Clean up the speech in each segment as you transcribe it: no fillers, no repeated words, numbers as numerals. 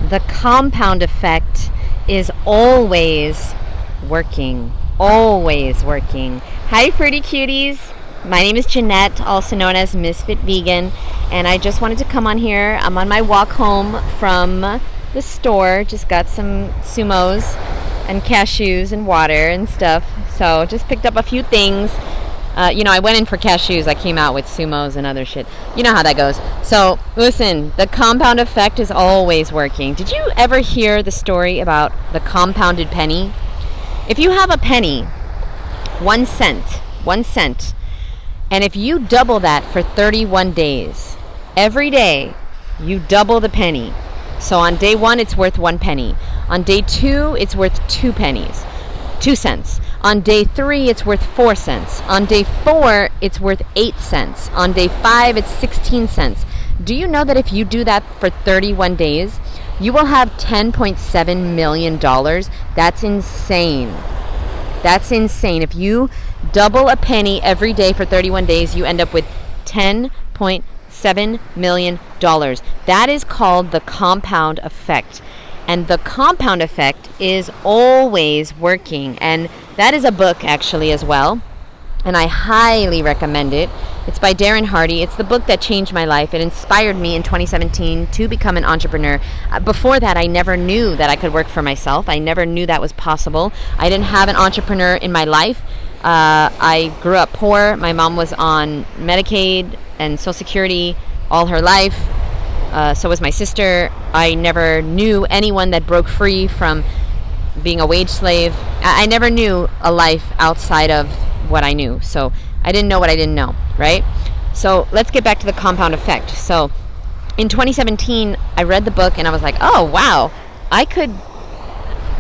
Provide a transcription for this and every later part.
the compound effect is always working. Always working. Hi, pretty cuties. My name is Jeanette, also known as Ms.FitVegan, and I just wanted to come on here. I'm on my walk home from the store. Just got some sumos and cashews and water and stuff. So just picked up a few things. I went in for cashews. I came out with sumos and other shit. You know how that goes. So listen, the compound effect is always working. Did you ever hear the story about the compounded penny? If you have a penny, 1 cent, and if you double that for 31 days, every day you double the penny. So on day 1, it's worth 1 penny. On day 2, it's worth 2 cents. On day 3, it's worth 4 cents. On day 4, it's worth 8 cents. On day 5, it's 16 cents. Do you know that if you do that for 31 days, you will have $10.7 million? That's insane. That's insane. If you double a penny every day for 31 days, you end up with $10.7 million. That is called the compound effect. And the compound effect is always working. And that is a book, actually, as well. And I highly recommend it. It's by Darren Hardy. It's the book that changed my life. It inspired me in 2017 to become an entrepreneur. Before that, I never knew that I could work for myself. I never knew that was possible. I didn't have an entrepreneur in my life. I grew up poor. My mom was on Medicaid and Social Security all her life. So was my sister. I never knew anyone that broke free from being a wage slave. I never knew a life outside of what I knew. So I didn't know what I didn't know, right? So let's get back to the compound effect. So in 2017, I read the book and I was like, oh, wow, I could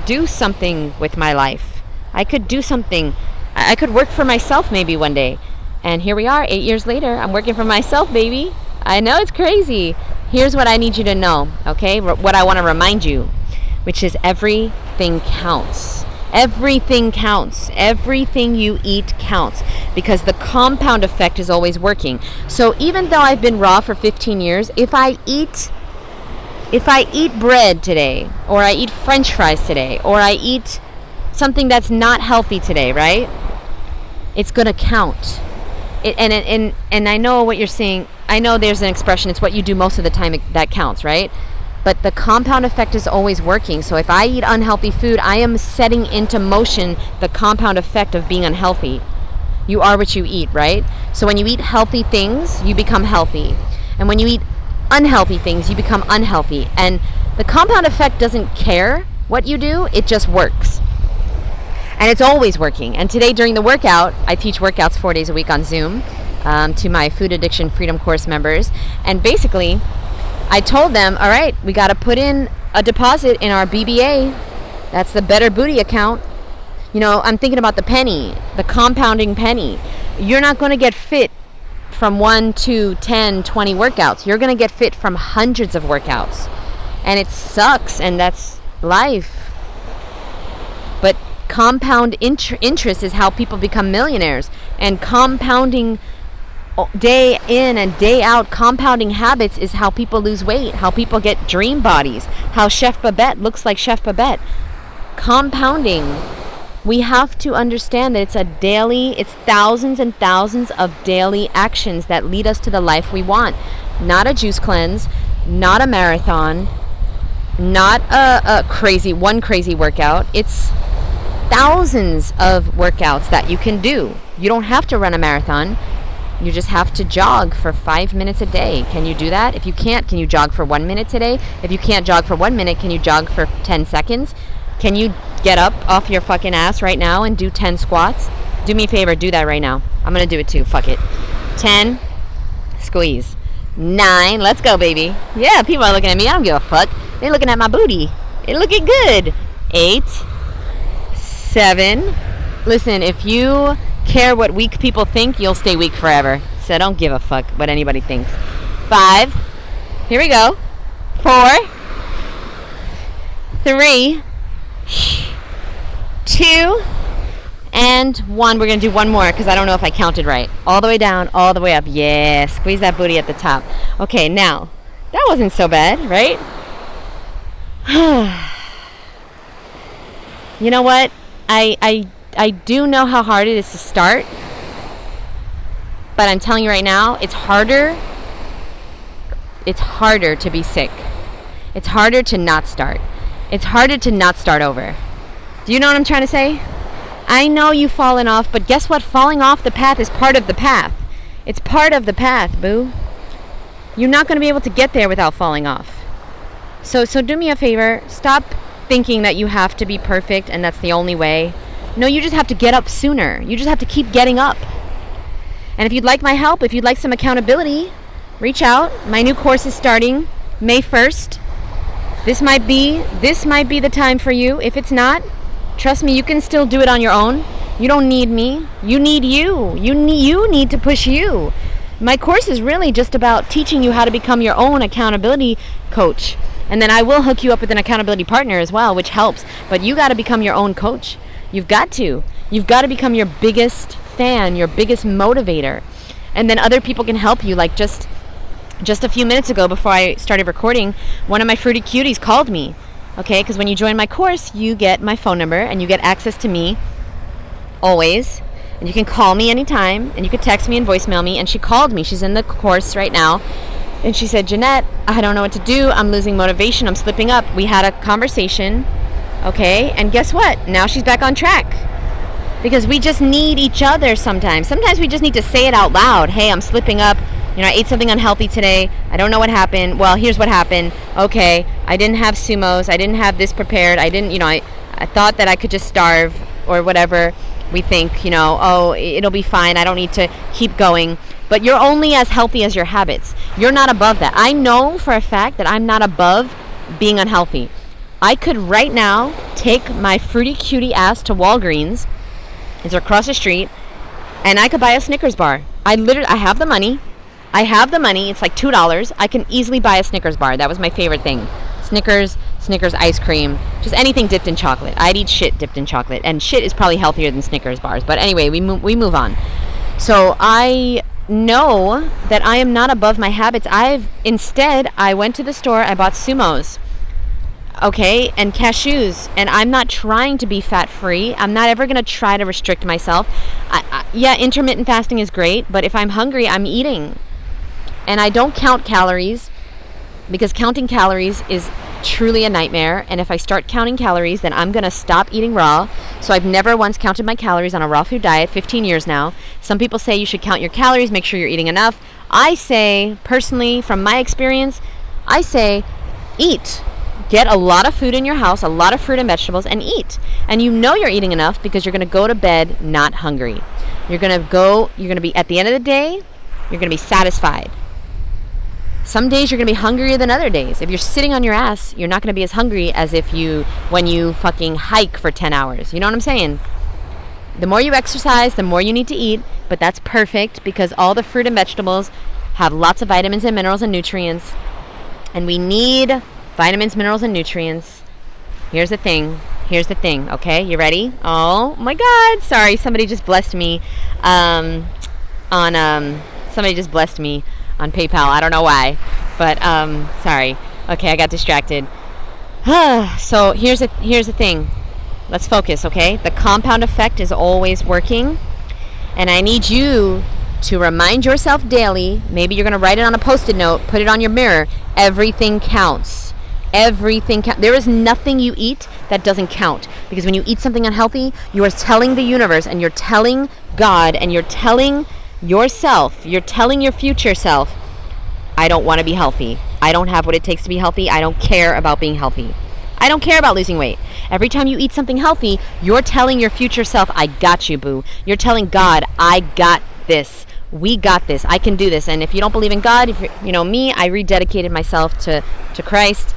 do something with my life. I could do something. I could work for myself maybe one day. And here we are, 8 years later. I'm working for myself, baby. I know it's crazy. Here's what I need you to know, okay? What I want to remind you, which is everything counts. Everything counts. Everything you eat counts, because the compound effect is always working. So even though I've been raw for 15 years, if I eat bread today, or I eat French fries today, or I eat something that's not healthy today, right? It's gonna count. And I know what you're saying. I know there's an expression, it's what you do most of the time that counts, right? But the compound effect is always working. So if I eat unhealthy food, I am setting into motion the compound effect of being unhealthy. You are what you eat, right? So when you eat healthy things, you become healthy. And when you eat unhealthy things, you become unhealthy. And the compound effect doesn't care what you do, it just works. And it's always working. And today during the workout, I teach workouts 4 days a week on Zoom to my Food Addiction Freedom Course members. And basically, I told them, all right, we got to put in a deposit in our BBA. That's the Better Booty account. You know, I'm thinking about the penny, the compounding penny. You're not going to get fit from 1, 2, 10, 20 workouts. You're going to get fit from hundreds of workouts. And it sucks, and that's life. But compound interest is how people become millionaires. And compounding day in and day out, compounding habits is how people lose weight, how people get dream bodies, how Chef Babette looks like Chef Babette. Compounding. We have to understand that it's thousands and thousands of daily actions that lead us to the life we want. Not a juice cleanse, not a marathon, not one crazy workout. It's thousands of workouts that you can do. You don't have to run a marathon. You just have to jog for 5 minutes a day. Can you do that? If you can't, can you jog for 1 minute today? If you can't jog for 1 minute, can you jog for 10 seconds? Can you get up off your fucking ass right now and do 10 squats? Do me a favor, do that right now. I'm going to do it too. Fuck it. 10, squeeze. 9, let's go, baby. Yeah, people are looking at me. I don't give a fuck. They're looking at my booty. It's looking good. 8, 7. Listen, if you care what weak people think, you'll stay weak forever. So I don't give a fuck what anybody thinks. 5. Here we go. 4, 3, 2, and 1. We're going to do one more because I don't know if I counted right. All the way down, all the way up. Yeah, squeeze that booty at the top. Okay, now, that wasn't so bad, right? You know what? I do know how hard it is to start. But I'm telling you right now, it's harder to be sick. It's harder to not start. It's harder to not start over. Do you know what I'm trying to say? I know you've fallen off, but guess what? Falling off the path is part of the path. It's part of the path, boo. You're not going to be able to get there without falling off. So do me a favor. Stop thinking that you have to be perfect and that's the only way. No, you just have to get up sooner. You just have to keep getting up. And if you'd like my help, if you'd like some accountability, reach out. My new course is starting May 1st. This might be the time for you. If it's not, trust me, you can still do it on your own. You don't need me. You need you. You need to push you. My course is really just about teaching you how to become your own accountability coach. And then I will hook you up with an accountability partner as well, which helps. But you got to become your own coach. You've got to. You've got to become your biggest fan, your biggest motivator. And then other people can help you. Like just a few minutes ago before I started recording, one of my fruity cuties called me. Okay, because when you join my course, you get my phone number and you get access to me always. And you can call me anytime and you can text me and voicemail me. And she called me. She's in the course right now. And she said, Jeanette, I don't know what to do. I'm losing motivation. I'm slipping up. We had a conversation. Okay, and guess what? Now she's back on track. Because we just need each other sometimes. Sometimes we just need to say it out loud. Hey, I'm slipping up. You know, I ate something unhealthy today. I don't know what happened. Well, here's what happened. Okay, I didn't have sumos. I didn't have this prepared. I didn't, I thought that I could just starve or whatever we think, oh, it'll be fine. I don't need to keep going. But you're only as healthy as your habits. You're not above that. I know for a fact that I'm not above being unhealthy. I could right now take my fruity cutie ass to Walgreens. It's across the street. And I could buy a Snickers bar. I have the money. It's like $2. I can easily buy a Snickers bar. That was my favorite thing. Snickers ice cream, just anything dipped in chocolate. I'd eat shit dipped in chocolate. And shit is probably healthier than Snickers bars. But anyway, we move on. So I know that I am not above my habits. I went to the store. I bought sumos. Okay, and cashews, and I'm not trying to be fat-free. I'm not ever going to try to restrict myself. Yeah, intermittent fasting is great, but if I'm hungry, I'm eating. And I don't count calories, because counting calories is truly a nightmare, and if I start counting calories, then I'm going to stop eating raw. So I've never once counted my calories on a raw food diet, 15 years now. Some people say you should count your calories, make sure you're eating enough. I say, personally, from my experience, I say, eat. Get a lot of food in your house, a lot of fruit and vegetables, and eat. And you know you're eating enough because you're going to go to bed not hungry. You're going to be, at the end of the day, you're going to be satisfied. Some days you're going to be hungrier than other days. If you're sitting on your ass, you're not going to be as hungry as when you fucking hike for 10 hours. You know what I'm saying? The more you exercise, the more you need to eat, but that's perfect because all the fruit and vegetables have lots of vitamins and minerals and nutrients. And we need vitamins, minerals, and nutrients. Here's the thing, okay? You ready? Oh my God, sorry, somebody just blessed me on PayPal. I don't know why, but sorry. Okay, I got distracted. So here's the thing. Let's focus, okay? The compound effect is always working, and I need you to remind yourself daily. Maybe you're going to write it on a Post-it note, put it on your mirror. Everything counts. Everything counts. There is nothing you eat that doesn't count, because when you eat something unhealthy, you are telling the universe, and you're telling God, and you're telling yourself, you're telling your future self, I don't want to be healthy. I don't have what it takes to be healthy. I don't care about being healthy. I don't care about losing weight. Every time you eat something healthy, you're telling your future self, I got you, boo. You're telling God, I got this. We got this. I can do this. And if you don't believe in God, me, I rededicated myself to Christ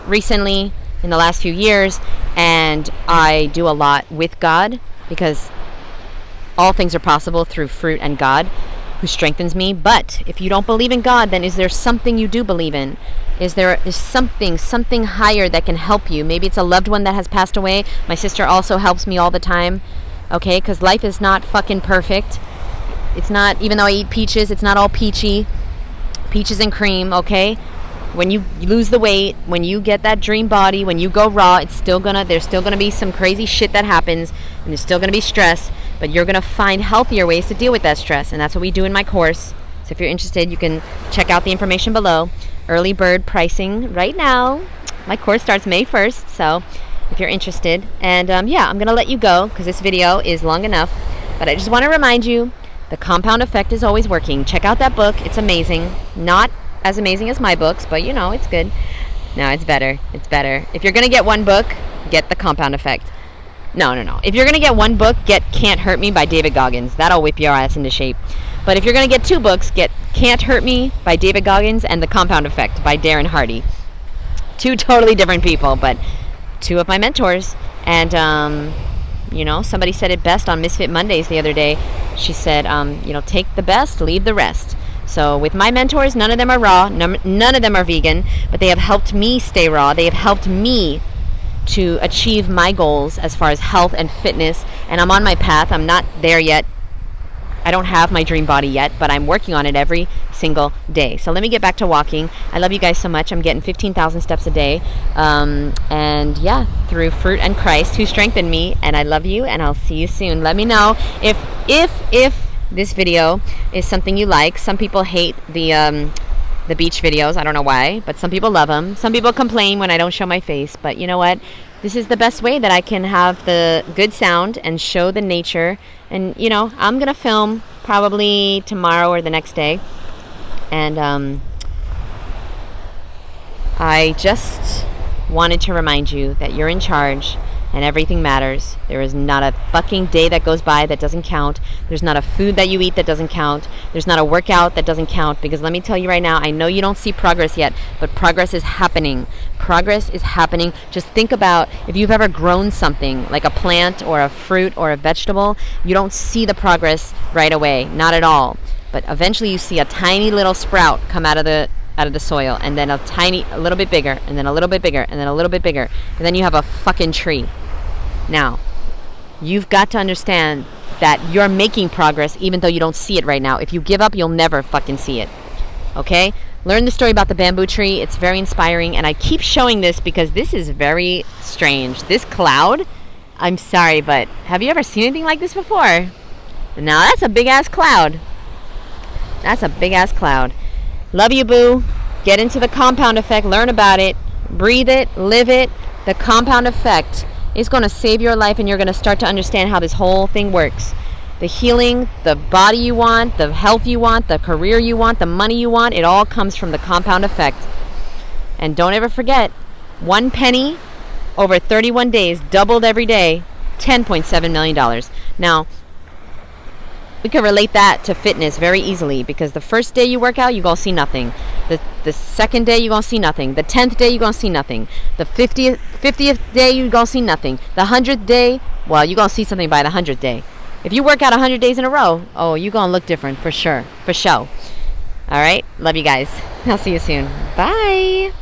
recently in the last few years, and I do a lot with God because all things are possible through fruit and God who strengthens me. But if you don't believe in God, then is there something you do believe in? Is something higher that can help you? Maybe it's a loved one that has passed away. My sister also helps me all the time, okay? Because life is not fucking perfect. It's not, even though I eat peaches, it's not all peachy. Peaches and cream, okay? when you lose the weight, when you get that dream body, when you go raw, there's still gonna be some crazy shit that happens, and there's still gonna be stress, but you're gonna find healthier ways to deal with that stress, and that's what we do in my course. So if you're interested, you can check out the information below. Early bird pricing right now. My course starts May 1st, so if you're interested. And yeah, I'm gonna let you go because this video is long enough, but I just want to remind you, the compound effect is always working. Check out that book. It's amazing. Not as amazing as my books, but you know, it's good. No, it's better. It's better. If you're going to get one book, get the compound effect. No. If you're going to get one book, get Can't Hurt Me by David Goggins. That'll whip your ass into shape. But if you're going to get two books, get Can't Hurt Me by David Goggins and The Compound Effect by Darren Hardy. Two totally different people, but two of my mentors. And, you know, somebody said it best on Misfit Mondays the other day. She said, you know, take the best, leave the rest. So with my mentors, none of them are raw, none of them are vegan, but they have helped me stay raw. They have helped me to achieve my goals as far as health and fitness, and I'm on my path. I'm not there yet. I don't have my dream body yet, but I'm working on it every single day. So let me get back to walking. I love you guys so much. I'm getting 15,000 steps a day. And yeah, through Fruit and Christ who strengthened me, and I love you, and I'll see you soon. Let me know if this video is something you like. Some people hate the beach videos. I don't know why, but some people love them. Some people complain when I don't show my face, but you know what? This is the best way that I can have the good sound and show the nature. And you know, I'm gonna film probably tomorrow or the next day, and I just wanted to remind you that you're in charge and everything matters. There is not a fucking day that goes by that doesn't count. There's not a food that you eat that doesn't count. There's not a workout that doesn't count, because let me tell you right now, I know you don't see progress yet, but progress is happening. Progress is happening. Just think about if you've ever grown something like a plant or a fruit or a vegetable, you don't see the progress right away, not at all. But eventually you see a tiny little sprout come out of the soil, and then a little bit bigger, and then a little bit bigger, and then a little bit bigger, and then you have a fucking tree. Now, you've got to understand that you're making progress even though you don't see it right now. If you give up, you'll never fucking see it. Okay? Learn the story about the bamboo tree. It's very inspiring, and I keep showing this because this is very strange. This cloud, I'm sorry, but have you ever seen anything like this before? Now, that's a big-ass cloud. That's a big-ass cloud. Love you, boo. Get into the compound effect. Learn about it. Breathe it. Live it. The compound effect is going to save your life, and you're going to start to understand how this whole thing works. The healing, the body you want, the health you want, the career you want, the money you want, it all comes from the compound effect. And don't ever forget, 1 penny over 31 days, doubled every day, $10.7 million. Now, we can relate that to fitness very easily, because the first day you work out, you're going to see nothing. The second day, you're going to see nothing. The 10th day, you're going to see nothing. The 50th day, you're going to see nothing. The 100th day, well, you're going to see something by the 100th day. If you work out 100 days in a row, oh, you're going to look different for sure. For sure. All right? Love you guys. I'll see you soon. Bye.